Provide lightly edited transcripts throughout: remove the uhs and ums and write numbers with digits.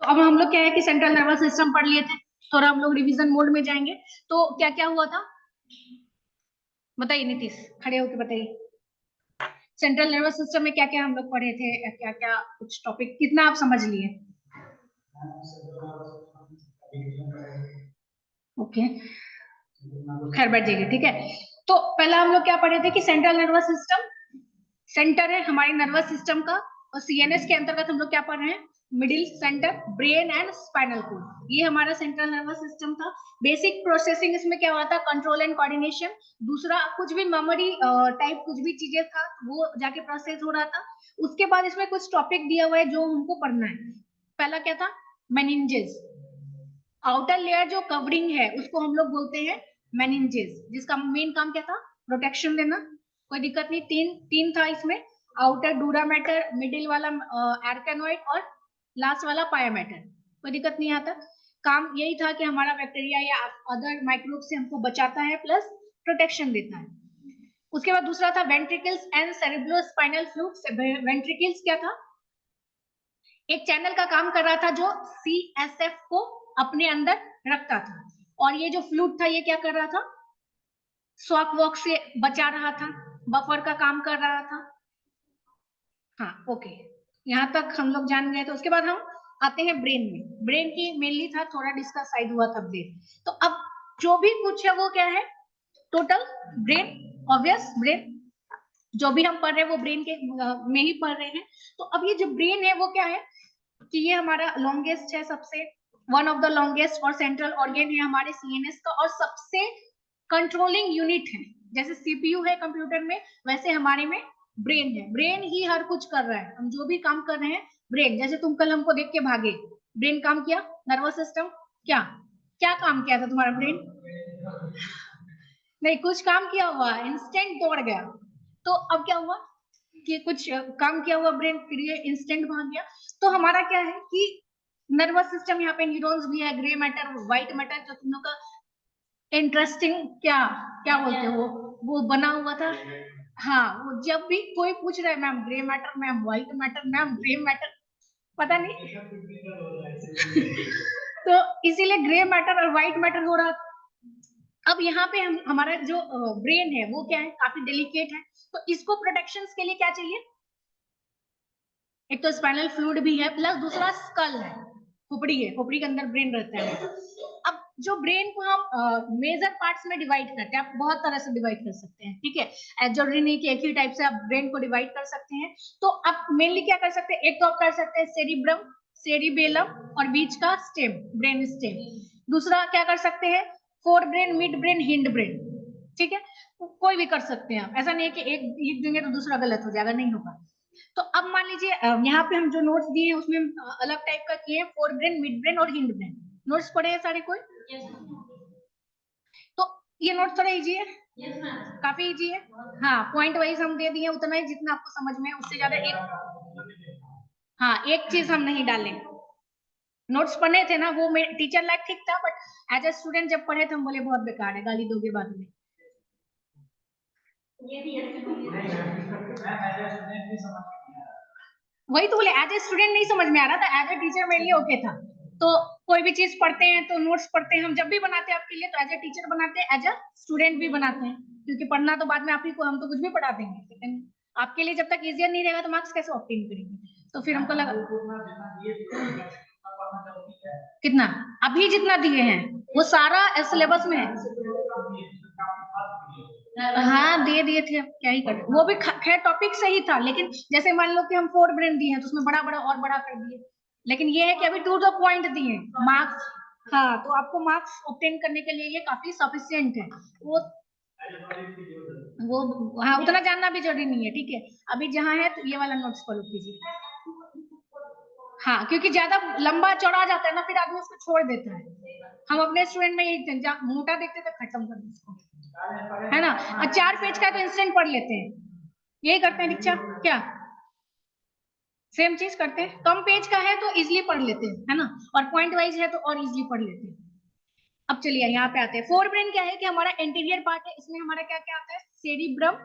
तो अब हम लोग क्या है कि सेंट्रल नर्वस सिस्टम पढ़ लिए थे, थोड़ा हम लोग रिवीजन मोड में जाएंगे। तो क्या क्या हुआ था बताइए, नीतीश खड़े होके बताइए। सेंट्रल नर्वस सिस्टम में क्या क्या हम लोग पढ़े थे, क्या क्या कुछ टॉपिक कितना आप समझ लिए? ओके, खैर बैठ जाइए, ठीक है। तो पहला हम लोग क्या पढ़े थे कि सेंट्रल नर्वस सिस्टम सेंटर है हमारे नर्वस सिस्टम का, और सीएनएस के अंतर्गत हम लोग क्या पढ़ रहे हैं, middle centre brain and spinal cord, ये हमारा सेंट्रल नर्वस सिस्टम था। बेसिक प्रोसेसिंग इसमें क्या हुआ था, कंट्रोल एंड कोऑर्डिनेशन। दूसरा कुछ भी मेमोरी टाइप कुछ भी चीजें था वो जाके प्रोसेस हो रहा था। उसके बाद इसमें कुछ टॉपिक दिया हुआ है जो हमको पढ़ना है। पहला क्या था, मेनिंजेस। आउटर लेयर जो कवरिंग है उसको हम लोग बोलते हैं मेनिंजेस, जिसका मेन काम क्या था, प्रोटेक्शन देना। कोई दिक्कत नहीं, तीन तीन था इसमें, आउटर डूरा मैटर, मिडिल वाला एर्केनोइड, और लास्ट वाला पाया मैटर। कोई दिक्कत नहीं आता, काम यही था कि हमारा बैक्टीरिया या अदर माइक्रोब से हमको बचाता है प्लस प्रोटेक्शन देता है। उसके बाद दूसरा था ventricles and cerebrospinal fluid. Ventricles क्या था, एक चैनल का काम कर रहा था जो सीएसएफ को अपने अंदर रखता था, और ये जो फ्लूइड था ये क्या कर रहा था, शॉक वॉक से बचा रहा था, बफर का काम कर रहा था। हाँ ओके, यहाँ तक हम लोग जान गए। तो उसके बाद हम आते हैं ब्रेन में। ब्रेन की मेनली था, थोड़ा डिस्कस शायद हुआ था ब्रेन। तो अब जो भी कुछ है वो क्या है, टोटल ब्रेन, ऑब्वियस ब्रेन जो भी हम पढ़ रहे हैं वो ब्रेन के में ही पढ़ रहे हैं। तो अब ये जो ब्रेन है वो क्या है कि ये हमारा लॉन्गेस्ट है, सबसे वन ऑफ द लॉन्गेस्ट और सेंट्रल ऑर्गेन है हमारे सीएनएस का, और सबसे कंट्रोलिंग यूनिट है। जैसे सीपीयू है कंप्यूटर में, वैसे हमारे में ब्रेन है। ब्रेन ही हर कुछ कर रहा है, हम जो भी काम कर रहे हैं ब्रेन। जैसे तुम कल हमको देख के भागे, ब्रेन काम किया, नर्वस सिस्टम क्या क्या काम किया था तुम्हारा ब्रेन? नहीं, कुछ काम किया हुआ, इंस्टेंट दौड़ गया। तो अब क्या हुआ कि कुछ काम किया हुआ ब्रेन, फिर ये इंस्टेंट भाग गया। तो हमारा क्या है कि नर्वस सिस्टम, यहाँ पे न्यूरॉन्स भी है, ग्रे मैटर, व्हाइट मैटर, जो तुम लोग का इंटरेस्टिंग क्या क्या बोलते हो वो बना हुआ था। हाँ, वो जब भी कोई पूछ रहा है ma'am grey matter, ma'am white matter, ma'am grey matter, पता नहीं तो इसीलिए ग्रे मैटर और व्हाइट मैटर हो रहा। अब यहाँ पे हमारा जो ब्रेन है वो क्या है, काफी डेलिकेट है। तो इसको प्रोटेक्शन के लिए क्या चाहिए, एक तो स्पाइनल फ्लूइड भी है, प्लस दूसरा स्कल है, खोपड़ी है, खोपड़ी के अंदर ब्रेन रहता है। अब जो ब्रेन को हम मेजर पार्ट्स में डिवाइड करते हैं, आप बहुत तरह से डिवाइड कर सकते हैं, ठीक है, जरूरी नहीं कि एक ही टाइप से आप ब्रेन को डिवाइड कर सकते हैं। तो आप मेनली क्या कर सकते हैं, एक तो आप कर सकते हैं सेरिब्रम, सेरिबेलम, और बीच का स्टेम, ब्रेन स्टेम। दूसरा क्या कर सकते हैं, fore brain, mid brain, hind brain, ठीक है, कोई भी कर सकते हैं आप। ऐसा नहीं है कि एक लिख देंगे तो दूसरा गलत हो जाएगा, नहीं होगा। तो अब मान लीजिए यहाँ पे हम जो नोट्स दिए हैं उसमें अलग टाइप का किए हैं, फोर ब्रेन, मिड ब्रेन और हिंड ब्रेन। नोट्स पढ़े हैं सारे कोई? तो ये नोट्स थोड़ा इजी है, काफी इजी है। हाँ, पॉइंट वाइज हम दे दिए उतना ही जितना आपको समझ में है, उससे ज्यादा एक, हाँ एक चीज हम नहीं डालें। नोट्स पढ़े थे ना वो टीचर लाइक ठीक था, बट एज ए स्टूडेंट जब पढ़े थे हम बोले बहुत बेकार है, गाली दोगे बाद में। वही तो बोले, एज ए स्टूडेंट नहीं समझ में आ रहा था, एज ए टीचर मेरे लिए ओके था। तो कोई भी चीज पढ़ते हैं तो नोट्स पढ़ते हैं, हम जब भी बनाते हैं आपके लिए तो एज ए टीचर बनाते हैं, एज ए स्टूडेंट भी बनाते हैं, क्योंकि पढ़ना तो बाद में आप ही को, हम तो कुछ भी पढ़ा देंगे, लेकिन आपके लिए जब तक इजियर नहीं रहेगा तो मार्क्स कैसे ऑब्टेन करेंगे। तो फिर हमको लगा कितना, अभी जितना दिए हैं वो सारा सिलेबस में है। हाँ दे दिए थे, अब क्या ही कर, वो भी खैर टॉपिक सही था, लेकिन जैसे मान लो कि हम फोर ब्रेन दिए हैं तो उसमें बड़ा बड़ा और बड़ा कर दिए, लेकिन ये है कि अभी टू द पॉइंट दिए मार्क्स। हाँ, तो आपको मार्क्स ऑब्टेन करने के लिए ये काफी सफिशियंट है। वो हाँ, उतना जानना भी जरूरी नहीं है, ठीक है। अभी जहाँ है तो ये वाला नोट्स फॉलो कीजिए। हाँ, क्योंकि ज्यादा लंबा चौड़ा जाता है ना, फिर आदमी उसको छोड़ देता है। हम अपने स्टूडेंट में यही मोटा देखते थे, खत्म कर दो उसको, है ना। और 4 पेज का तो इंस्टेंट पढ़ लेते हैं, यही करते हैं दीक्षा क्या, सेम चीज करते हैं। कम पेज का है तो इजिली पढ़ लेते हैं, है ना, और पॉइंट वाइज है तो और इजिली पढ़ लेते हैं। अब चलिए यहाँ पे आते हैं, फोर ब्रेन क्या है कि हमारा इंटीरियर पार्ट है, इसमें हमारा क्या क्या आता है, cerebrum,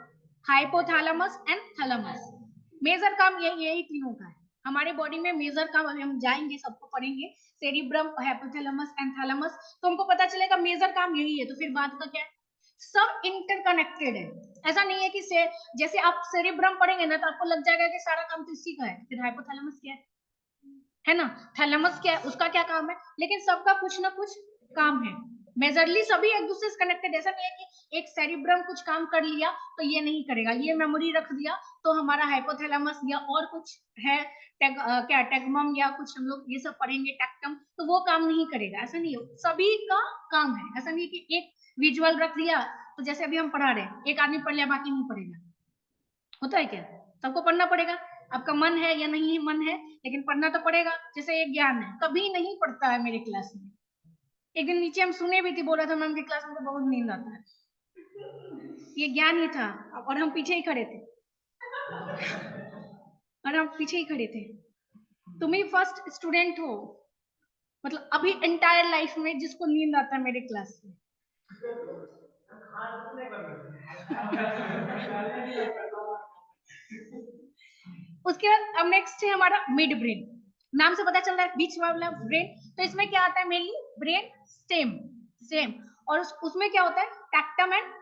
hypothalamus and thalamus. Major काम यही यही तीनों का है। हमारे बॉडी में मेजर काम, अभी हम जाएंगे सबको पढ़ेंगे, सेरिब्रम, हाइपोथैलेमस एंड थैलेमस, तो हमको पता चलेगा मेजर काम यही है। तो फिर बात का क्या है, सब इंटरकनेक्टेड है। ऐसा नहीं है कि जैसे आप सेरिब्रम पढ़ेंगे ना तो आपको लग जाएगा कि सारा काम तो इसी का है, फिर हाइपोथैलेमस क्या है ना, थैलेमस क्या है, उसका क्या काम है, लेकिन सबका कुछ ना कुछ काम है। मेजरली सभी एक दूसरे से कनेक्टेड। ऐसा नहीं है कि एक सेरिब्रम कुछ काम कर लिया तो ये नहीं करेगा, ये मेमोरी रख दिया तो हमारा हाइपोथैलेमस या और कुछ है क्या टेगमम या कुछ हम लोग ये सब पढ़ेंगे टेक्टम, तो वो काम नहीं करेगा। ऐसा नहीं है, सभी का काम है। ऐसा नहीं है कि एक विजुअल रख दिया, तो जैसे अभी हम पढ़ा रहे हैं, एक आदमी पढ़ लिया बाकी नहीं पढ़ेगा, होता है क्या? सबको पढ़ना पड़ेगा। आपका मन है या नहीं मन है, लेकिन पढ़ना तो पड़ेगा। जैसे एक ज्ञान है, कभी नहीं पढ़ता है मेरे क्लास में। एक दिन नीचे हम सुने भी थे, बोला था मैम की क्लास में तो बहुत नींद आता है। ये ज्ञान ही था, और हम पीछे ही खड़े थे, और हम पीछे ही खड़े थे। तुम ही फर्स्ट स्टूडेंट हो, मतलब अभी एंटायर लाइफ में जिसको नींद आता है मेरे क्लास में। उसके बाद अब नेक्स्ट है हमारा मिड ब्रेन। नाम से पता चल रहा है बीच वाला ब्रेन, तो इसमें क्या आता है, मेनली ब्रेन स्टेम, और उसमें क्या होता है, टेक्टम एंड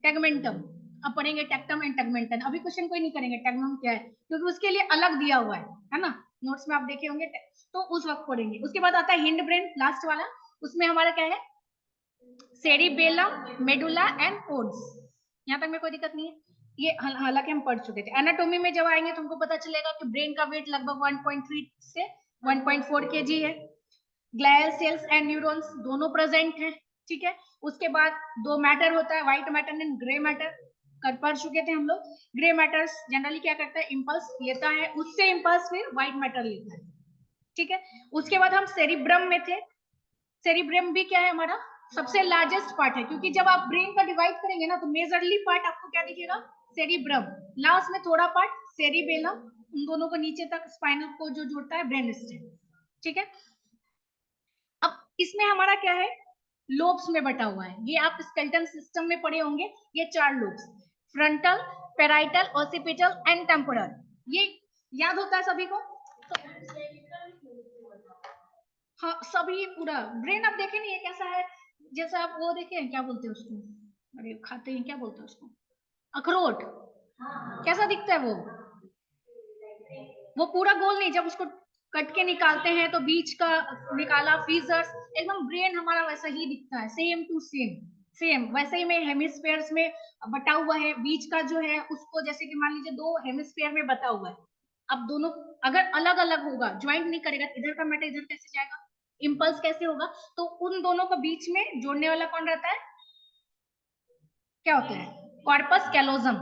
टेगमेंटम। अब पढ़ेंगे टेक्टम एंड टेगमेंटम। अभी क्वेश्चन कोई नहीं करेंगे टेगमेंटम क्या है, क्योंकि उसके लिए अलग दिया हुआ है ना, नोट्स में आप देखे होंगे, तो उस वक्त पढ़ेंगे। उसके बाद आता है हिंड ब्रेन, लास्ट वाला। उसमें हमारा क्या है, सेरिबेलम, मेडुला एंड पोन्स। यहाँ तक में कोई दिक्कत नहीं है, ये हालांकि हम पढ़ चुके थे। एनाटॉमी में जब आएंगे तुमको पता चलेगा कि ब्रेन का वेट लगभग 1.3 से 1.4 kg है। ग्लायल सेल्स एंड न्यूरॉन्स दोनों प्रेजेंट हैं, ठीक है। उसके बाद दो मैटर होता है, white matter and grey matter, कर पढ़ चुके थे हम लोग। ग्रे मैटर जनरली क्या करता है, इंपल्स लेता है, उससे इंपल्स फिर व्हाइट मैटर लेता है, ठीक है। उसके बाद हम सेरिब्रम में थे। सेरिब्रम भी क्या है, हमारा सबसे लार्जेस्ट पार्ट है, क्योंकि जब आप ब्रेन का डिवाइड करेंगे ना तो मेजरली पार्ट आपको क्या दिखेगा, सेरिब्रम, लास्ट में थोड़ा पार्ट सेरिबेलम, उन दोनों को नीचे तक स्पाइनल को जो जोड़ता है ब्रेन स्टेम, ठीक है। अब इसमें हमारा क्या है, लोब्स में बटा हुआ है। ये आप स्केलेटन सिस्टम में पढ़े होंगे, ये 4 lobes, frontal, parietal, occipital and temporal. ये याद होता है सभी को? हाँ, सभी पूरा ब्रेन आप देखे नहीं है कैसा है, जैसा आप वो देखे हैं, क्या बोलते हैं उसको, अरे खाते हैं क्या बोलते हैं उसको, अखरोट, कैसा दिखता है वो पूरा गोल नहीं, जब उसको कट के निकालते हैं तो बीच का निकाला फीचर्स, एकदम ब्रेन हमारा वैसा ही दिखता है, सेम टू सेम वैसे ही में हेमिस्फेयर्स में बटा हुआ है। बीच का जो है उसको जैसे कि मान लीजिए 2 हेमिस्फेयर में बटा हुआ है। अब दोनों अगर अलग अलग होगा, ज्वाइंट नहीं करेगा, इधर का मैटर इधर कैसे जाएगा, इंपल्स कैसे होगा, तो उन दोनों को बीच में जोड़ने वाला कौन रहता है, क्या होता है, कॉर्पस कैलोजम।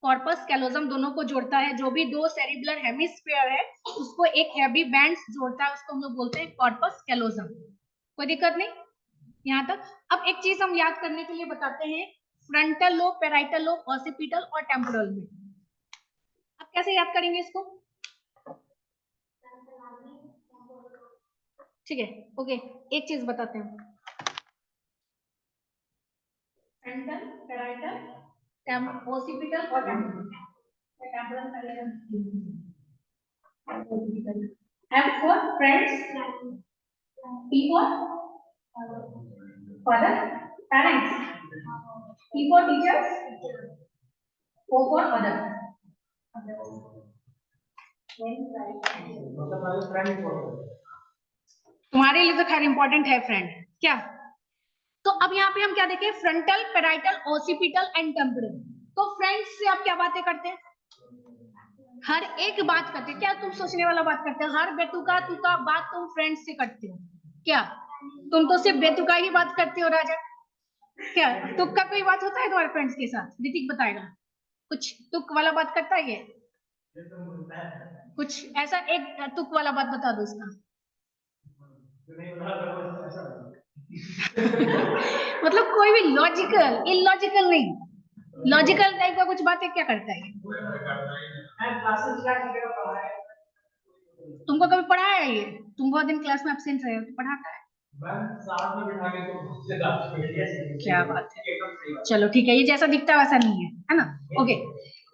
कॉर्पस कैलोजम दोनों को जोड़ता है, जो भी 2 सेरिबुलर हेमिस्फीयर है उसको एक हैवी बैंड जोड़ता है, उसको हम लोग बोलते हैं कॉर्पस कैलोजम। कोई दिक्कत नहीं यहाँ तक। अब एक चीज हम याद करने के लिए बताते हैं, frontal lobe, parietal lobe, occipital और टेम्पोरल में। अब कैसे याद करेंगे इसको, ठीक है, ओके, एक चीज बताते हैं, फ्रंटल, पेराइटल, ऑसिपिटल और temporal. M for friends, P for father, parents, T for teachers, O for other. तुम्हारे लिए तो खैर इंपॉर्टेंट है फ्रेंड, क्या? तो अब यहाँ पे हम क्या देखें, frontal, parietal, occipital and temporal. तो फ्रेंड्स से आप क्या बातें करते हैं, हर एक बात करते हैं, क्या तुम सोचने वाला बात करते हो, हर बेतुका तुका बात तुम फ्रेंड्स से करते हो क्या? तुम तो सिर्फ बेतुका ही बात करते हो राजा, क्या तुक्का कोई बात होता है तुम्हारे फ्रेंड्स के साथ? ऋतिक बताएगा, कुछ तुक वाला बात करता है ये? कुछ ऐसा एक तुक वाला बात बता दो इसका। मतलब कोई भी लॉजिकल, इलॉजिकल नहीं, लॉजिकल टाइप का कुछ बातें क्या करता है? तुमको कभी पढ़ाया है ये? तुम बहुत दिन क्लास में एब्सेंट रहे हो तो पढ़ाता है? साथ में बिठा के तो क्या बात है, चलो ठीक है, ये जैसा दिखता है वैसा नहीं है, है ना, ओके।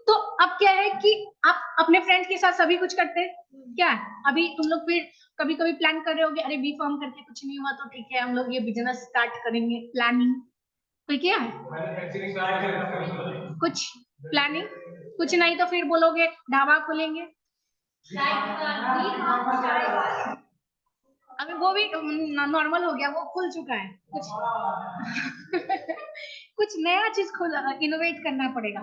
तो अब क्या है कि आप अपने फ्रेंड्स के साथ सभी कुछ करते हैं क्या। अभी तुम लोग फिर कभी कभी प्लान कर रहे होगे, अरे बी फॉर्म करके कुछ नहीं हुआ तो ठीक है हम लोग ये बिजनेस स्टार्ट करेंगे, प्लानिंग कोई किया है कुछ प्लानिंग? कुछ नहीं तो फिर बोलोगे ढाबा खोलेंगे। अभी वो भी नॉर्मल हो गया, वो खुल चुका है कुछ कुछ नया चीज खोला, इनोवेट करना पड़ेगा।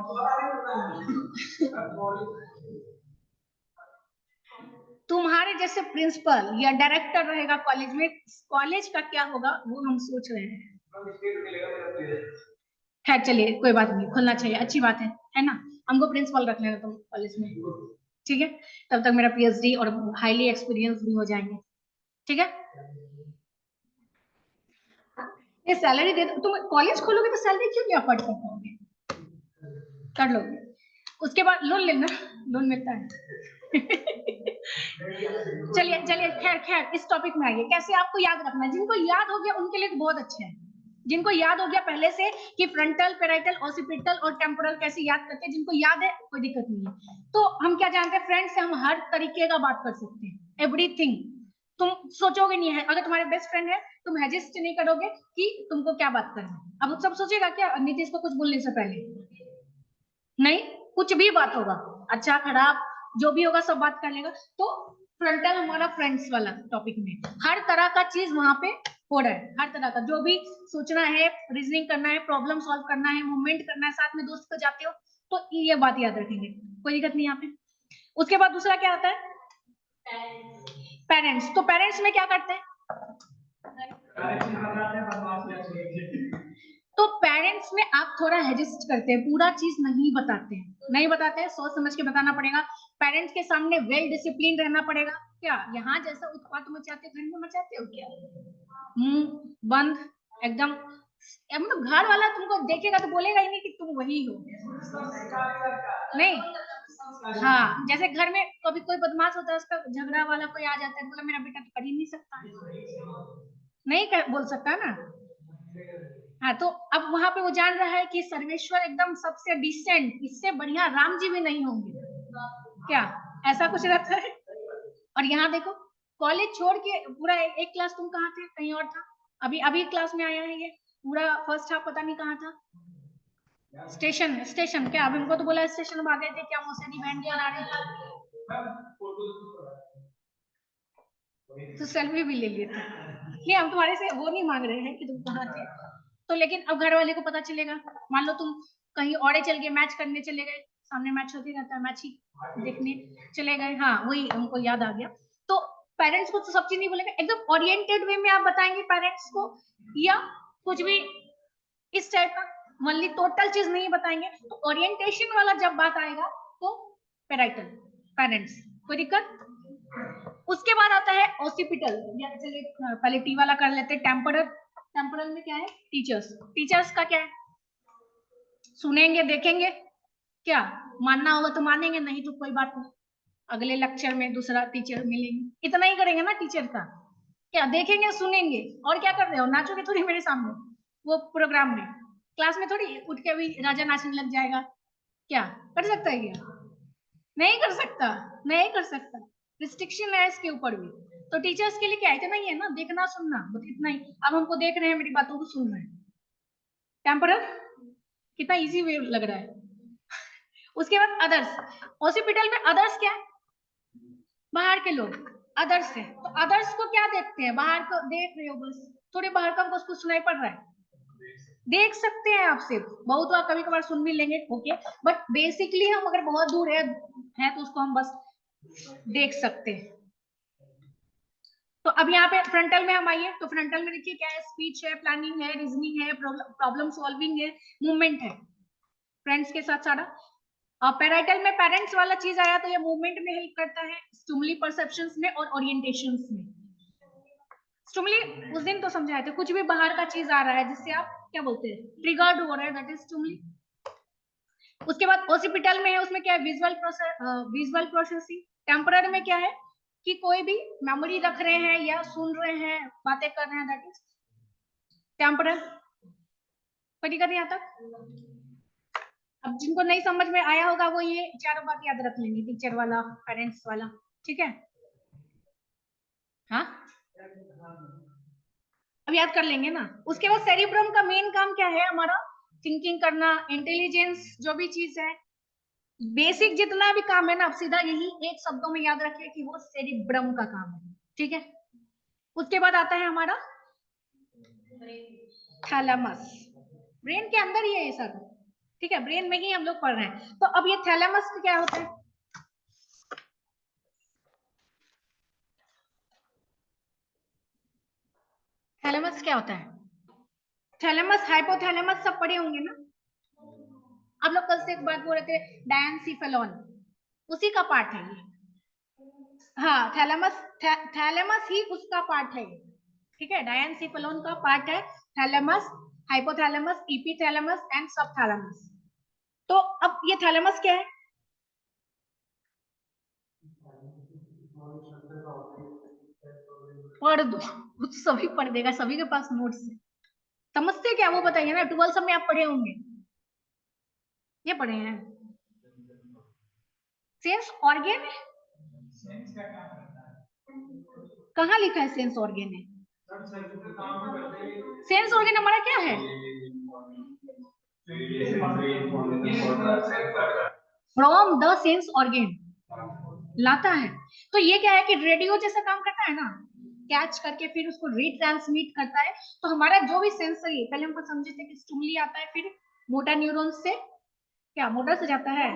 तुम्हारे जैसे प्रिंसिपल या डायरेक्टर रहेगा कॉलेज में, कॉलेज का क्या होगा वो हम सोच रहे हैं। खैर चलिए कोई बात नहीं, खुलना चाहिए, अच्छी बात है ना। हमको प्रिंसिपल रख लेना तुम कॉलेज में, ठीक है। तब तक मेरा पीएचडी और हाईली एक्सपीरियंस भी हो जाएंगे, ठीक है। ये सैलरी दे दो, तुम कॉलेज खोलोगे तो सैलरी क्यों नहीं अफोर्ड कर पाओगे, कर लोगे। उसके बाद लोन लेना, लोन मिलता है चलिए चलिए, खैर खैर इस टॉपिक में आइए। कैसे आपको याद रखना है, जिनको याद हो गया उनके लिए बहुत अच्छे हैं। जिनको याद हो गया पहले से कि फ्रंटल, पैराइटल, ऑसिपिटल और टेम्पोरल कैसे याद करते हैं, जिनको याद है कोई दिक्कत नहीं है। तो हम क्या जानते हैं, फ्रेंड से हम हर तरीके का बात कर सकते हैं, एवरीथिंग। तुम सोचोगे नहीं है, अगर तुम्हारे बेस्ट फ्रेंड है तुम हेजिस्ट नहीं करोगे कि तुमको क्या बात करना है। अब सब सोचेगा क्या नीतीश को कुछ बोलने से पहले, नहीं, कुछ भी बात होगा, अच्छा खराब जो भी होगा सब बात कर लेगा। तो फ्रंटल हमारा फ्रेंड्स वाला टॉपिक में हर तरह का चीज वहां पे हो रहा है, हर तरह का जो भी सोचना है, रीजनिंग करना है, प्रॉब्लम सॉल्व करना है, मूवमेंट करना है, साथ में दोस्त को जाते हो तो ये बात याद रखेंगे, कोई दिक्कत नहीं यहाँ पे। उसके बाद दूसरा क्या आता है, पेरेंट्स। तो पेरेंट्स में क्या करते हैं, तो पेरेंट्स में आप थोड़ा हेजिस्ट करते हैं, पूरा चीज नहीं बताते हैं, नहीं बताते हैं, सोच समझ के बताना पड़ेगा। पेरेंट्स के सामने वेल डिसिप्लिन रहना पड़ेगा। क्या यहाँ जैसा उत्पात मचाते घर में मचाते हो क्या, मुंह बंद एकदम, मतलब घर वाला तुमको देखेगा तो बोलेगा ही नहीं कि तुम वही हो, नहीं। हाँ जैसे घर में कभी कोई बदमाश होता है, उसका झगड़ा वाला कोई आ जाता है, बोला मेरा बेटा तो कर ही नहीं सकता, नहीं कर, बोल सकता ना। हाँ तो अब वहां पे वो जान रहा है कि सर्वेश्वर एकदम सबसे डिसेंट, इससे बढ़िया राम जी भी नहीं होंगे क्या, ऐसा कुछ रहता है। और यहाँ देखो, कॉलेज छोड़ के पूरा एक क्लास तुम कहाँ थे, कहीं और था, अभी अभी क्लास में आया है, ये पूरा फर्स्ट हाफ पता नहीं कहाँ था। स्टेशन, स्टेशन क्या, अभी उनको तो बोला स्टेशन में आ गए थे क्या, मौसमी बहन बना रहे थे तो सेल्फी भी ले लिए थे। नहीं हम तुम्हारे से वो नहीं मांग रहे हैं कि तुम कहाँ थे, तो लेकिन अब घर वाले को पता चलेगा, मान लो तुम कहीं और चल गए, मैच करने चले गए, सामने मैच होते रहता है, मैच ही देखने चले गए, हाँ वही हमको याद आ गया। तो पेरेंट्स को तो सब चीज नहीं बोलेंगे, एकदम ओरिएंटेड वे में आप बताएंगे पेरेंट्स को, या कुछ भी इस टाइप का, ओनली टोटल चीज नहीं बताएंगे। तो ओरिएंटेशन वाला जब बात आएगा तो पैराइटल, पेरेंट्स, कोई दिक्कत। उसके बाद आता है ऑसिपिटल, या चलिए पहले टी वाला कर लेते हैं, टेम्पोरल। टेम्पोरल में क्या है, टीचर्स। टीचर्स का क्या है, सुनेंगे देखेंगे, क्या मानना होगा तो मानेंगे, नहीं तो कोई बात नहीं, अगले लेक्चर में दूसरा टीचर मिलेंगे, इतना ही करेंगे ना टीचर का। क्या देखेंगे सुनेंगे, और क्या कर रहे हो, नाचोगे थोड़ी मेरे सामने वो प्रोग्राम में, क्लास में थोड़ी उठ के भी राजा नाचने लग जाएगा, क्या कर सकता है क्या, नहीं कर सकता, नहीं कर सकता, रिस्ट्रिक्शन है इसके ऊपर भी। तो टीचर्स के लिए क्या इतना ही है ना, देखना सुनना बस इतना ही। अब हमको देख रहे हैं, मेरी बातों को सुन रहे हैं, टेम्परल, कितना इजी वे लग रहा है। उसके बाद अदर्स, हॉस्पिटल में अदर्स क्या है, बाहर के लोग, अदर्स है। तो अदर्स को क्या देखते हैं, बाहर को देख रहे हो बस, थोड़े बाहर का हमको कुछ सुनाई पड़ रहा है, देख सकते हैं आप सिर्फ, बहुत बार कभी कभार सुन भी लेंगे ओके, बट बेसिकली हम अगर बहुत दूर है तो उसको हम बस देख सकते हैं। तो अब यहाँ पे फ्रंटल में हम आइए, तो फ्रंटल में देखिए क्या है, स्पीच है, प्लानिंग है, रीजनिंग है, प्रॉब्लम सॉल्विंग है, मूवमेंट है, फ्रेंड्स के साथ सारा। और पैराइटल में पेरेंट्स वाला चीज आया तो ये मूवमेंट में हेल्प करता है, स्टिमुली परसेप्शंस में और ओरिएंटेशंस में। स्टिमुली उस दिन तो समझाए थे, कुछ भी बाहर का चीज आ रहा है जिससे आप क्या बोलते हैं, ट्रिगर्ड हो रहा है, दैट इज स्टिमुली। उसके बाद ओसिपिटल में है, उसमें क्या है, विजुअल प्रोसेसिंग। टेम्पररी में क्या है कि कोई भी मेमोरी रख रहे हैं या सुन रहे हैं, बातें कर रहे हैं, दैट इज टेम्परल। कोई दिक्कत नहीं आता। अब जिनको नहीं समझ में आया होगा वो ये चारों बात याद रख लेंगे, टीचर वाला, पेरेंट्स वाला, ठीक है। हाँ अब याद कर लेंगे ना। उसके बाद सेरिब्रम का मेन काम क्या है हमारा, थिंकिंग करना, इंटेलिजेंस, जो भी चीज है, बेसिक जितना भी काम है ना, अब सीधा यही एक शब्दों में याद रखिए कि वो सेरिब्रम का काम है, ठीक है। उसके बाद आता है हमारा थैलेमस, ब्रेन के अंदर ही है ये सब, ठीक है, ब्रेन में ही हम लोग पढ़ रहे हैं। तो अब ये थैलेमस क्या होता है, थैलेमस क्या होता है, थैलेमस हाइपोथैलेमस सब पढ़े होंगे ना। आप लोग कल से एक बात बोल रहे थे डायंसिफेलॉन, उसी का पार्ट है ये। हाँ थैलेमस, थैलेमस ही उसका पार्ट है, ठीक है, डायंसिफेलॉन का पार्ट है थैलेमस, हाइपोथैलेमस, इपीथैलेमस एंड सबथैलेमस। तो अब ये थैलेमस क्या है, पढ़ दो, वो तो सभी पढ़ देगा, सभी के पास नोट्स है। समझते क्या वो बताइए ना, 12 में आप पढ़े होंगे, ये पढ़े हैं। सेंस ऑर्गेन कहाँ लिखा है, सेंस ऑर्गेन है, सेंस ऑर्गेन हमारा क्या है, फ्रॉम द सेंस ऑर्गेन लाता है। तो ये क्या है कि रेडियो जैसा काम करता है ना, कैच करके फिर उसको रिट्रांसमिट करता है। तो हमारा जो भी सेंसरी, पहले हमको समझे थे कि स्टिमुली आता है, फिर मोटर न्यूरॉन से, क्या मोटर से जाता है,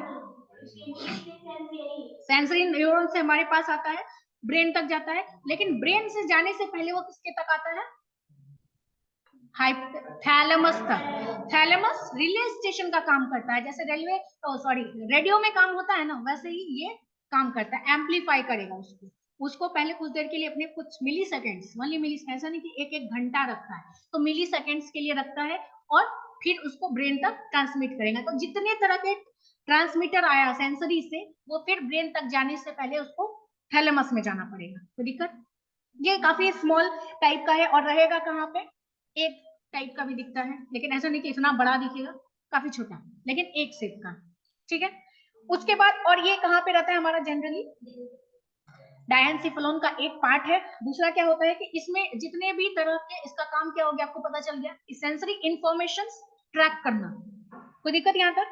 सेंसरी न्यूरॉन से हमारे पास आता है, ब्रेन तक जाता है, लेकिन ब्रेन से जाने से पहले वो किसके तक आता है, थैलेमस तक। थैलेमस रिले स्टेशन का काम करता है, जैसे रेलवे, सॉरी, रेडियो में काम होता है ना, वैसे ही ये काम करता है, एम्पलीफाई करेगा उसको, उसको पहले कुछ देर के लिए अपने कुछ मिली सेकेंड्स, ओनली मिली, ऐसा नहीं कि एक एक घंटा रखता है, तो मिली सेकेंड्स के लिए रखता है, और फिर उसको ब्रेन तक ट्रांसमिट करेगा। तो जितने तरह के ट्रांसमीटर आया सेंसरी से, वो फिर ब्रेन तक जाने से पहले उसको थैलेमस में जाना पड़ेगा। तो दिक्कत, ये काफी स्मॉल टाइप का है, और रहेगा कहाँ पे, एक टाइप का भी दिखता है, लेकिन ऐसा नहीं कि इतना बड़ा दिखेगा, काफी छोटा, लेकिन एक शेप का, ठीक है। उसके बाद और ये कहाँ पे रहता है हमारा, जनरली डायंसिफेलॉन का एक पार्ट है। दूसरा क्या होता है कि इसमें जितने भी तरह के, इसका काम क्या हो गया आपको पता चल गया, सेंसरी इंफॉर्मेशन ट्रैक करना, कोई दिक्कत यहाँ तक।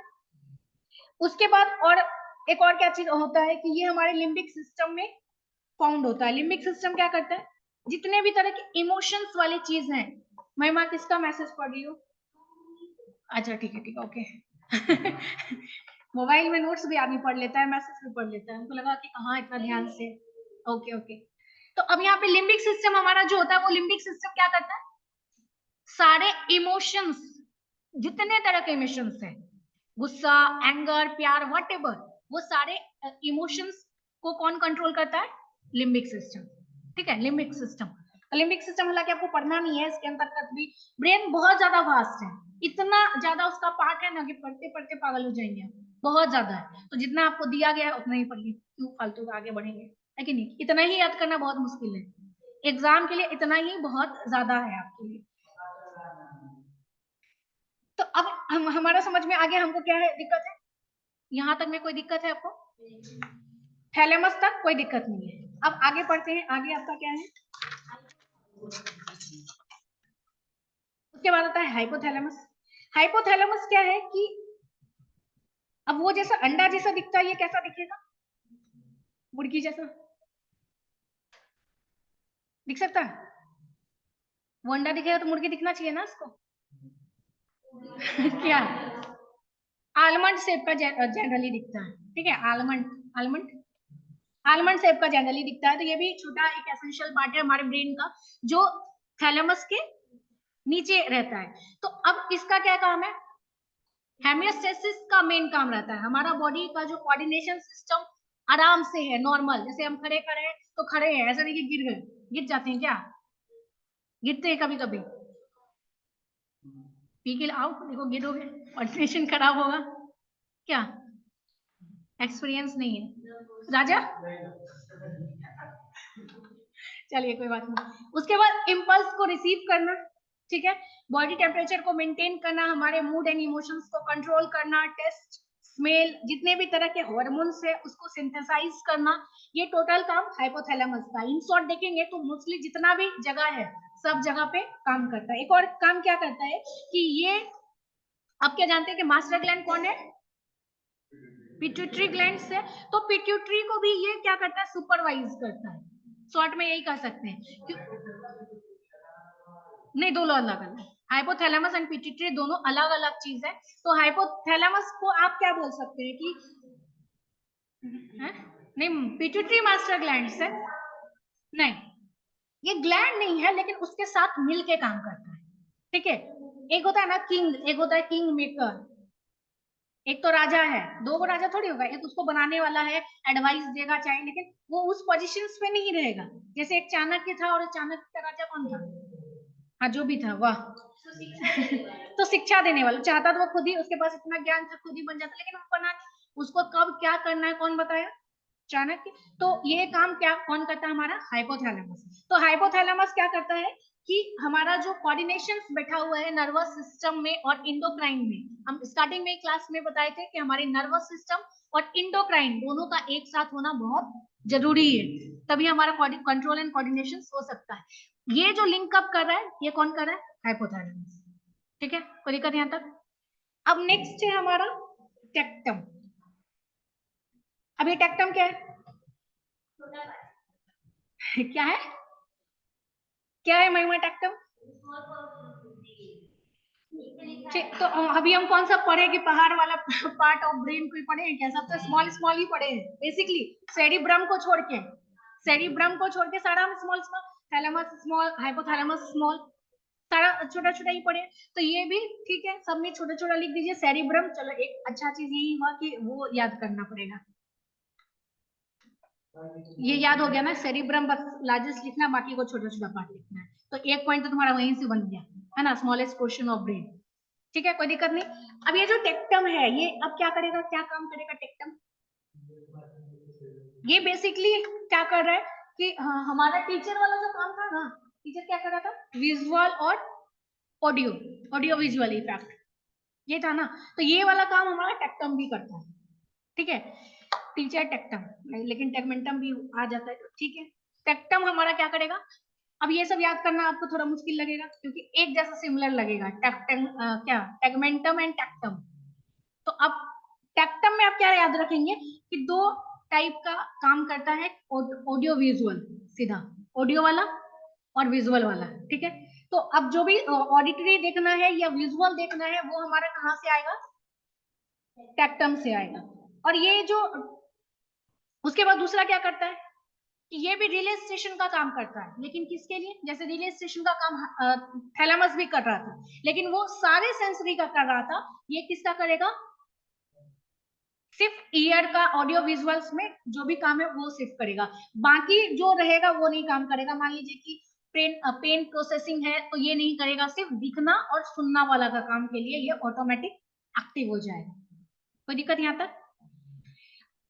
उसके बाद और एक और क्या चीज होता है कि ये हमारे लिम्बिक सिस्टम में फाउंड होता है। लिम्बिक सिस्टम क्या करता है, जितने भी तरह के इमोशंस वाली चीज हैं, मैं माँ किसका मैसेज पढ़ रही हूँ, अच्छा ठीक है ठीक है, ओके मोबाइल में नोट्स भी आदमी पढ़ लेता है, मैसेज भी पढ़ लेता है, हमको लगा कि कहाँ इतना ध्यान से, ओके ओके। तो अब यहाँ पे लिम्बिक सिस्टम हमारा जो होता है, वो लिम्बिक सिस्टम क्या करता है, सारे इमोशंस, जितने तरह के इमोशंस हैं, गुस्सा, एंगर, प्यार, व्हाटएवर, वो सारे इमोशंस को कौन कंट्रोल करता है, लिम्बिक सिस्टम, ठीक है, लिम्बिक सिस्टम। लिम्बिक सिस्टम हालांकि आपको पढ़ना नहीं है, इसके अंतर्गत भी ब्रेन बहुत ज्यादा वास्ट है, इतना ज्यादा उसका पार्ट है ना कि पढ़ते पढ़ते पागल हो जाएंगे आप, बहुत ज्यादा है। तो जितना आपको दिया गया है उतना ही पढ़िए, क्यों फालतू आगे बढ़ेंगे, है कि नहीं। इतना ही याद करना बहुत मुश्किल है, एग्जाम के लिए इतना ही बहुत ज्यादा है आपके लिए। तो अब हमारा समझ में आ गया हमको क्या है दिक्कत है, यहाँ तक में कोई दिक्कत है आपको, थैलेमस तक कोई दिक्कत नहीं है। अब आगे पढ़ते हैं, आगे आपका क्या है, उसके बाद आता है हाइपोथैलेमस। हाइपोथैलेमस क्या है कि अब वो जैसा अंडा जैसा दिखता है, ये कैसा दिखेगा, मुर्गी जैसा दिख सकता है, वो अंडा दिखेगा तो मुर्गी दिखना चाहिए ना उसको क्या, आलमंड शेप का जनरली दिखता है, ठीक है, आलमंड, आलमंड, आलमंड शेप का जनरली दिखता है। तो ये भी छोटा एक एसेंशियल पार्ट है हमारे ब्रेन का, जो थैलेमस के नीचे रहता है। तो अब इसका क्या काम है, हेमियोस्टेसिस का मेन काम रहता है, हमारा बॉडी का जो कोऑर्डिनेशन सिस्टम आराम से है, नॉर्मल, जैसे हम खड़े खड़े हैं तो खड़े हैं, ऐसा नहीं कि गिर गए, गिर जाते हैं क्या, गिरते हैं कभी कभी, पी के आओ देखो गिरोगे, कोऑर्डिनेशन खराब होगा क्या, एक्सपीरियंस नहीं है राजा, चलिए कोई बात नहीं। उसके बाद इम्पल्स को रिसीव करना, ठीक है। बॉडी टेम्परेचर को मेंटेन करना, हमारे मूड एंड इमोशंस को कंट्रोल करना, टेस्ट, स्मेल, जितने भी तरह के हार्मोन्स है उसको सिंथेसाइज करना, ये टोटल काम हाइपोथैलेमस का। इन शॉर्ट देखेंगे तो मोस्टली जितना भी जगह है सब जगह पे काम करता है। एक और काम क्या करता है कि ये, आप क्या जानते हैं कि मास्टर ग्लैंड कौन है? पिट्यूटरी ग्लैंड से। तो पिट्यूटरी को भी ये क्या करता है? सुपरवाइज करता है। शॉर्ट में यही कह सकते हैं। नहीं, दोनों अलग अलग, हाइपोथैलेमस एंड पिट्यूटरी दोनों अलग अलग चीज है। तो हाइपोथैलेमस को आप क्या बोल सकते हैं कि है? नहीं, पिट्यूटरी मास्टर ग्लैंड से नहीं, ये ग्लैंड नहीं है लेकिन उसके साथ मिलके काम करता है। ठीक है, एक होता है ना किंग, एक होता है किंग मेकर, एक तो राजा है, दो को राजा थोड़ी होगा, एक उसको बनाने वाला है, एडवाइस देगा चाहे, लेकिन वो उस पोजीशंस पे नहीं रहेगा। जैसे एक चाणक्य था, और चाणक्य का राजा कौन था? हाँ, जो भी था, वाह। तो शिक्षा देने वाला चाहता तो वो खुद ही, उसके पास इतना ज्ञान था, खुद ही बन जाता, लेकिन वो बना नहीं। उसको कब क्या करना है कौन बताया? चाणक्य। तो ये काम क्या कौन करता है? हमारा हाइपोथैलेमस। तो हाइपोथैलेमस क्या करता है कि हमारा जो कोऑर्डिनेशन बैठा हुआ है नर्वस सिस्टम में और इंडोक्राइन में, हम स्टार्टिंग में क्लास में बताए थे कि हमारे नर्वस सिस्टम और इंडोक्राइन दोनों का एक साथ होना बहुत जरूरी है, तभी हमारा कंट्रोल एंड कोऑर्डिनेशन हो सकता है। ये जो लिंक अप कर रहा है, ये कौन कर रहा है? हाइपोथैलेमस। ठीक है, कोई दिक्कत यहाँ तक? अब नेक्स्ट है हमारा टेक्टम। अब ये टेक्टम क्या है? क्या है? क्या है महिमा टेक्टम? तो अभी हम कौन सा पढ़े कि पहाड़ वाला पार्ट ऑफ ब्रेन को ही पढ़े हैं क्या? सब तो स्मॉल स्मॉल ही पढ़े हैं बेसिकली, सेरिब्रम को छोड़ के, सेरिब्रम को छोड़ के सारा हम small small, thalamus small, hypothalamus small, सारा छोटा छोटा ही पढ़े। तो ये भी ठीक है, सब में छोटा छोटा लिख दीजिए सेरिब्रम। चलो, एक अच्छा चीज यही हुआ कि वो याद करना पड़ेगा। ये याद हो गया ना, सेरिब्रम बस लार्जेस्ट लिखना, बाकी को छोटा छोटा पार्ट लिखना है। तो एक पॉइंट तो तुम्हारा वहीं से बन गया है ना, स्मॉलेस्ट पोर्शन ऑफ ब्रेन। ठीक है, कोई दिक्कत नहीं। अब ये जो टेक्टम है, ये अब क्या करेगा, क्या काम करेगा टेक्टम? ये बेसिकली क्या कर रहा है कि हमारा टीचर वाला जो काम था ना, टीचर क्या कर रहा था? विजुअल और ऑडियो, ऑडियो विजुअल इफेक्ट, ये था ना। तो ये वाला काम हमारा टेक्टम भी करता है। ठीक है, टीचर टेक्टम, लेकिन टेगमेंटम भी आ जाता है, तो ठीक है। टेक्टम हमारा क्या करेगा? अब ये सब याद करना आपको थोड़ा मुश्किल लगेगा क्योंकि एक जैसा सिमिलर लगेगा, टेक्टम क्या, टेगमेंटम एंड टेक्टम। तो अब टेक्टम में आप क्या याद रखेंगे कि दो टाइप का काम करता है, ऑडियो विजुअल, सीधा ऑडियो वाला और विजुअल वाला। ठीक है, तो अब जो भी ऑडिटरी देखना है या विजुअल देखना है वो हमारा कहाँ से आएगा? टेक्टम से आएगा। और ये जो, उसके बाद दूसरा क्या करता है कि ये भी रिले स्टेशन का काम करता है, लेकिन किसके लिए? जैसे रिले स्टेशन का काम थैलेमस भी कर रहा था, लेकिन वो सारे सेंसरी का कर रहा था, ये किसका करेगा? सिर्फ ईयर का, ऑडियो विजुअल्स में जो भी काम है वो सिर्फ करेगा, बाकी जो रहेगा वो नहीं काम करेगा। मान लीजिए कि पेन प्रोसेसिंग है तो ये नहीं करेगा, सिर्फ दिखना और सुनना वाला का काम के लिए ये ऑटोमेटिक एक्टिव हो जाएगा। कोई दिक्कत यहाँ तक?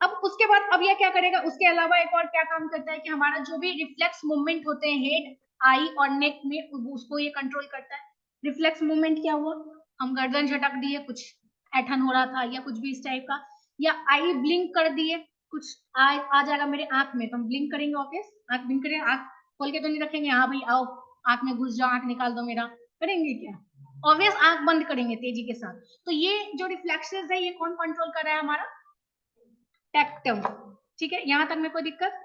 अब उसके बाद अब ये क्या करेगा? उसके अलावा एक और क्या काम करता है कि हमारा जो भी रिफ्लेक्स मूवमेंट होते हैं हेड, आई और नेक में, उसको ये कंट्रोल करता है। रिफ्लेक्स मूवमेंट क्या हुआ? हम गर्दन झटक दिए, कुछ ऐठन हो रहा था या कुछ भी इस टाइप का, या आई ब्लिंक कर दिए, कुछ आ जाएगा मेरे आंख में, तो हम ब्लिंक करेंगे। ऑफिस आंख ब्लिंक करेंगे, आंख खोल के तो नहीं रखेंगे, हाँ भाई आओ आंख में घुस जाओ, आंख निकाल दो मेरा, करेंगे क्या? ऑब्वियस आंख बंद करेंगे तेजी के साथ। तो ये जो रिफ्लेक्सेस है ये कौन कंट्रोल कर रहा है? हमारा टेक्टम। ठीक है, यहां तक में कोई दिक्कत?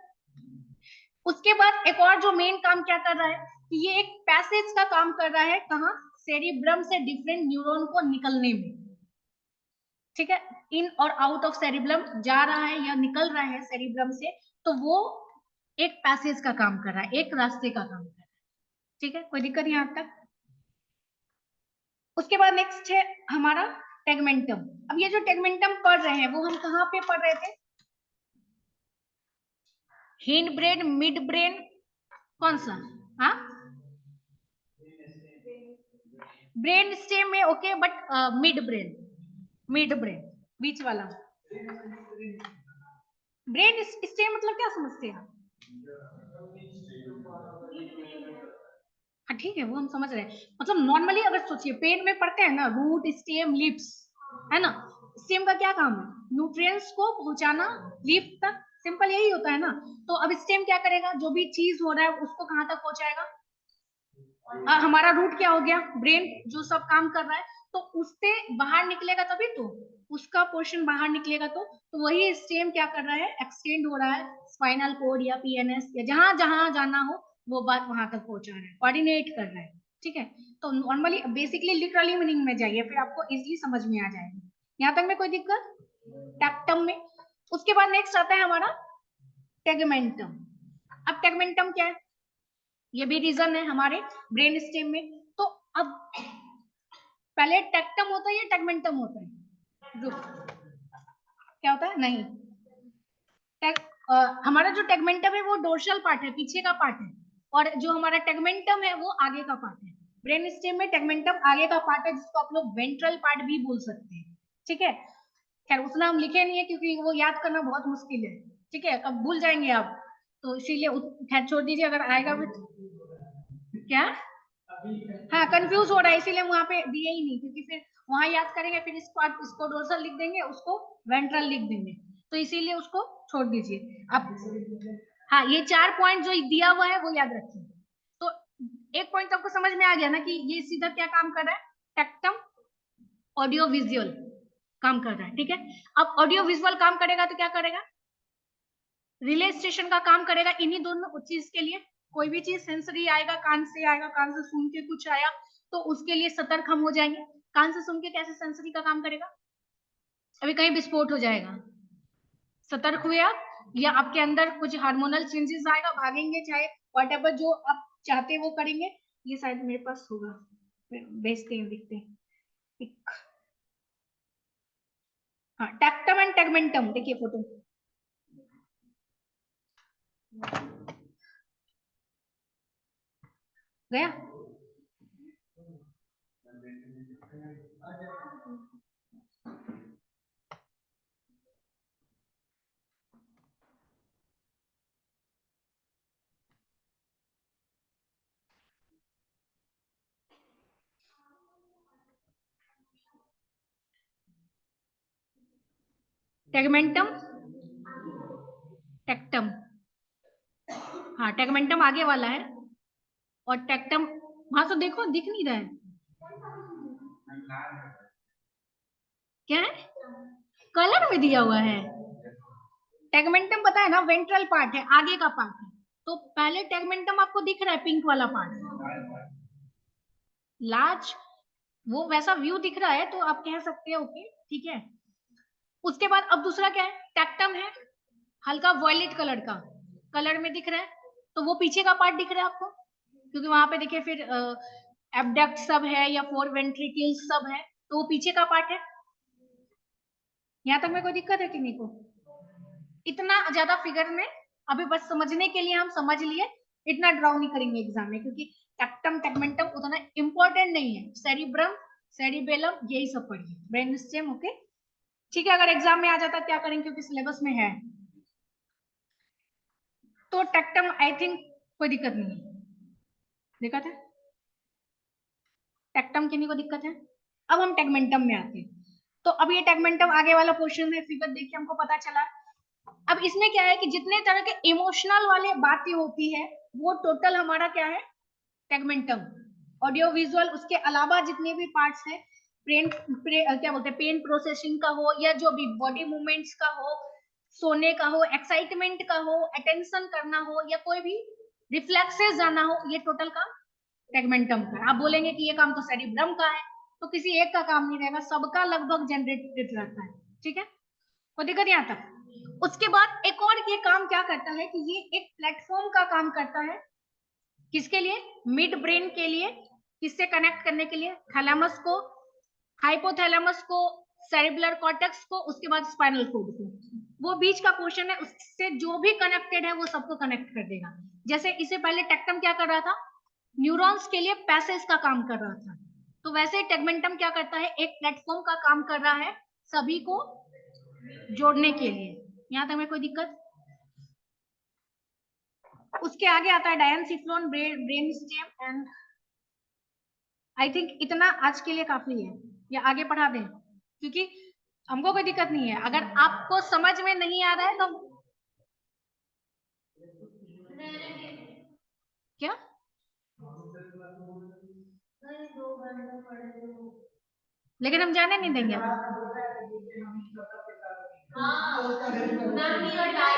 उसके बाद एक और जो मेन काम क्या कर रहा है कि ये एक पैसेज का काम कर रहा है, कहाँ? सेरिब्रम से डिफरेंट न्यूरॉन को निकलने में। ठीक है, इन और आउट ऑफ सेरिब्रम जा रहा है या निकल रहा है सेरिब्रम से, तो वो एक पैसेज का काम कर रहा है, एक रास्ते का काम कर रहा है। ठीक है, कोई दिक्कत यहां तक? उसके बाद नेक्स्ट है हमारा टेगमेंटम। अब ये जो टेगमेंटम पढ़ रहे हैं वो हम कहाँ पे पढ़ रहे थे? हिंड ब्रेन, मिड ब्रेन, कौन सा? हाँ, ब्रेन स्टेम में okay, but mid brain, mid brain बीच वाला। ब्रेन स्टेम मतलब क्या समझते हैं? हाँ ठीक है, वो हम समझ रहे हैं। मतलब नॉर्मली अगर सोचिए पेन में पढ़ते हैं ना, रूट स्टेम लिप्स, है ना। स्टेम का क्या काम है? न्यूट्रिएंट्स को पहुंचाना लीफ तक, सिंपल यही होता है ना। तो अब स्टेम क्या करेगा? जो भी चीज हो रहा है उसको कहाँ तक पहुंचाएगा? हमारा रूट क्या हो गया? ब्रेन, जो सब काम कर रहा है, तो उससे बाहर निकलेगा तभी तो, उसका पोर्शन बाहर निकलेगा तो वही स्टेम क्या कर रहा है? एक्सटेंड हो रहा है स्पाइनल कोड या पीएनएस या जहां जहां जाना हो वो बात वहां तक पहुंचा रहा है, कोऑर्डिनेट कर रहा है। ठीक है, तो नॉर्मली बेसिकली लिटरली मीनिंग में जाइए, फिर आपको इजीली समझ में आ जाएगा। यहाँ तक में कोई दिक्कत? टैक्टम में। उसके बाद नेक्स्ट आता है हमारा टेगमेंटम। अब टेगमेंटम क्या है? ये भी रीजन है हमारे ब्रेन स्टेम में। तो अब पहले टेक्टम होता है या टेगमेंटम होता है? क्या होता है? नहीं, हमारा जो टेगमेंटम है वो डोर्सल पार्ट है, पीछे का पार्ट है, और जो हमारा टेगमेंटम है वो आगे का पार्ट है। ब्रेन स्टेम में टेगमेंटम आगे का पार्ट है, जिसको आप लोग वेंट्रल पार्ट भी बोल सकते हैं। ठीक है, खैर उतना हम लिखे नहीं है क्योंकि वो याद करना बहुत मुश्किल है। ठीक है, अब भूल जाएंगे आप, तो इसीलिए खैर छोड़ दीजिए, अगर आएगा भी क्या। हाँ कंफ्यूज हो रहा है इसीलिए वहां पे दिए ही नहीं, क्योंकि फिर वहां याद करेंगे, फिर इस पार्ट इसको डोर्सल लिख देंगे, उसको वेंट्रल लिख देंगे, तो इसीलिए उसको छोड़ दीजिए अब। हाँ, ये 4 पॉइंट जो दिया हुआ है वो याद रखिए। तो एक पॉइंट आपको समझ में आ गया ना कि ये सीधा क्या काम कर रहा है? टेक्टम ऑडियो विजुअल काम कर रहा है। ठीक है, अब ऑडियो विजुअल काम करेगा तो क्या करेगा? रिले स्टेशन का काम करेगा इन्हीं दोनों चीज के लिए। कोई भी चीज सेंसरी आएगा, कान से आएगा, कान से सुन के कुछ आया तो उसके लिए सतर्क हम हो जाएंगे। कान से सुन के कैसे सेंसरी का काम करेगा? अभी कहीं विस्फोट हो जाएगा, सतर्क हुए आप, या आपके अंदर कुछ हार्मोनल चेंजेस आएगा, भागेंगे, चाहे व्हाटएवर जो आप चाहते हैं वो करेंगे। ये शायद मेरे पास होगा, भेजते हैं, दिखते हैं। हाँ, टैक्टम एंड टेगमेंटम, देखिए फोटो गया। टेगमेंटम, टेक्टम, हाँ टेगमेंटम आगे वाला है, और टेक्टम, हाँ तो देखो दिख नहीं रहा है क्या है, कलर में दिया हुआ है। टेगमेंटम पता है ना, वेंट्रल पार्ट है, आगे का पार्ट है। तो पहले टेगमेंटम आपको दिख रहा है, पिंक वाला पार्ट, लार्ज, वो वैसा व्यू दिख रहा है तो आप कह सकते हैं ओके, ठीक है। उसके बाद अब दूसरा क्या है? टेक्टम है, हल्का वॉयलेट कलर का, कलर में दिख रहा है, तो वो पीछे का पार्ट दिख रहा है आपको, क्योंकि वहां पे देखिए फिर एब्डक्ट सब है या फोर वेंट्रिकल्स सब है, तो वो पीछे का पार्ट है। यहाँ तक में कोई दिक्कत है किन्हीं को? इतना ज्यादा फिगर में अभी बस समझने के लिए हम समझ लिए, इतना ड्राउ नहीं करेंगे एग्जाम में, क्योंकि टेक्टम टेगमेंटम उतना इंपॉर्टेंट नहीं है। सेरिब्रम, सेरिबेलम, यही सब पढ़िए, ब्रेन स्टेम, ओके ठीक है। अगर एग्जाम में आ जाता क्या करेंगे, क्योंकि सिलेबस में है। तो टेक्टम आई थिंक कोई दिक्कत नहीं है, दिक्कत है? टेक्टम किन्हीं को दिक्कत है? अब हम टेगमेंटम में आते हैं। तो अब ये टेगमेंटम आगे वाला पोर्शन है, फिगर देख के हमको पता चला। अब इसमें क्या है कि जितने तरह के इमोशनल वाले बातें होती है वो टोटल हमारा क्या है? टेगमेंटम। ऑडियो विजुअल, उसके अलावा जितने भी पार्ट्स है, क्या बोलते हैं, पेन प्रोसेसिंग का हो या जो भी बॉडी मूवमेंट्स का हो, सोने का हो, एक्साइटमेंट का हो, अटेंशन करना हो, या कोई भी रिफ्लेक्सेस जाना हो, ये टोटल काम टेगमेंटम का। आप बोलेंगे कि ये काम तो सेरिब्रम का है, तो किसी एक का काम नहीं रहेगा, सबका लगभग जनरेटेड रहता है। ठीक है, कोई दिक्कत यहाँ तक? उसके बाद एक और ये काम क्या करता है कि ये एक प्लेटफॉर्म का काम करता है, किसके लिए? मिड ब्रेन के लिए, किससे कनेक्ट करने के लिए? थैलेमस को, हाइपोथैलेमस को, सेरिबुलर कॉर्टेक्स को, उसके बाद स्पाइनल कोड को। वो बीच का पोर्शन है, उससे जो भी कनेक्टेड है वो सबको कनेक्ट कर देगा। जैसे इससे पहले टेक्टम क्या कर रहा था? न्यूरॉन्स के लिए पैसेज का काम कर रहा था, तो वैसे टेगमेंटम क्या करता है? एक प्लेटफॉर्म का काम कर रहा है सभी को जोड़ने के लिए। यहाँ तक में कोई दिक्कत? उसके आगे आता है diencephalon, brain stem and I think इतना आज के लिए काफी है, या आगे बढ़ा दें? क्योंकि हमको कोई दिक्कत नहीं है, अगर आपको समझ में नहीं आ रहा है तो क्या लेकिन हम जाने नहीं देंगे।